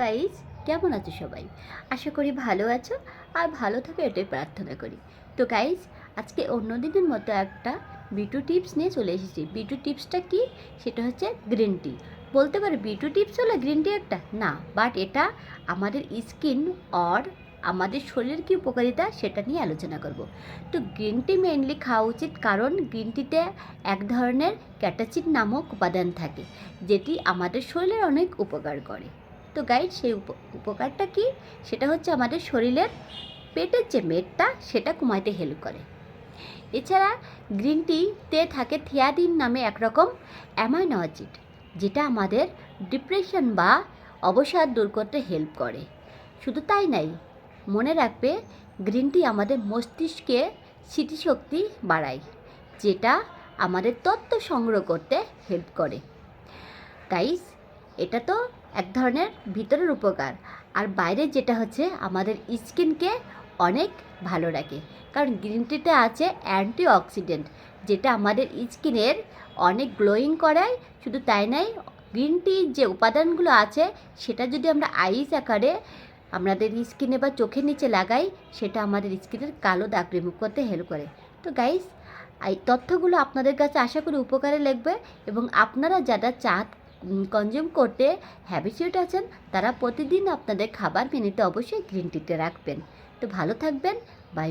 Guys, কেমন আছো সবাই? আশা করি ভালো আছো আর ভালো থাকো এটাই প্রার্থনা করি। তো গাইস, আজকে অন্য দিনের মতো একটা বিটু টিপস নিয়ে চলে এসেছি। বিটু টিপসটা কি? সেটা হচ্ছে গ্রিন টি। বলতে পারো বিটু টিপস হলো গ্রিন টি একটা না, বাট এটা আমাদের স্কিন আর আমাদের শরীরের কী উপকারিতা সেটা নিয়ে আলোচনা করব। তো গ্রিন টি মেইনলি খাওয়া উচিত, কারণ গ্রিন টিতে এক ধরনের ক্যাটাচিন নামক উপাদান থাকে, যেটি আমাদের শরীরের অনেক উপকার করে। তো গাইড, সেই উপকারটা কি? সেটা হচ্ছে আমাদের শরীরের পেটের যে মেদটা সেটা কমাইতে হেল্প করে। এছাড়া গ্রিন টিতে থাকে থিয়াদিন নামে একরকম অ্যামাইনো অ্যাসিড, যেটা আমাদের ডিপ্রেশন বা অবসাদ দূর করতে হেল্প করে। শুধু তাই নাই, মনে রাখবে গ্রিন টি আমাদের মস্তিষ্কে স্মৃতিশক্তি বাড়ায়, যেটা আমাদের তথ্য সংগ্রহ করতে হেল্প করে। গাইস, এটা তো এক ধরনের ভিতরের উপকার, আর বাইরের যেটা হচ্ছে আমাদের স্কিনকে অনেক ভালো রাখে, কারণ গ্রিন টিতে আছে অ্যান্টিঅক্সিডেন্ট, যেটা আমাদের স্কিনের অনেক গ্লোয়িং করায়। শুধু তাই নয়, গ্রিন টির যে উপাদানগুলো আছে সেটা যদি আমরা আইস আকারে আমাদের স্কিনে বা চোখের নিচে লাগাই, সেটা আমাদের স্কিনের কালো দাগ রিমুভ করতে হেল্প করে। তো গাইস, এই তথ্যগুলো আপনাদের কাছে আশা করি উপকারে লাগবে, এবং আপনারা যারা চা কনজিউম করতে হ্যাবিচুয়েট আছেন তারা প্রতিদিন আপনাদের খাবার মেনুতে অবশ্যই গ্রিন টিতে রাখবেন। তো ভালো থাকবেন, বাই।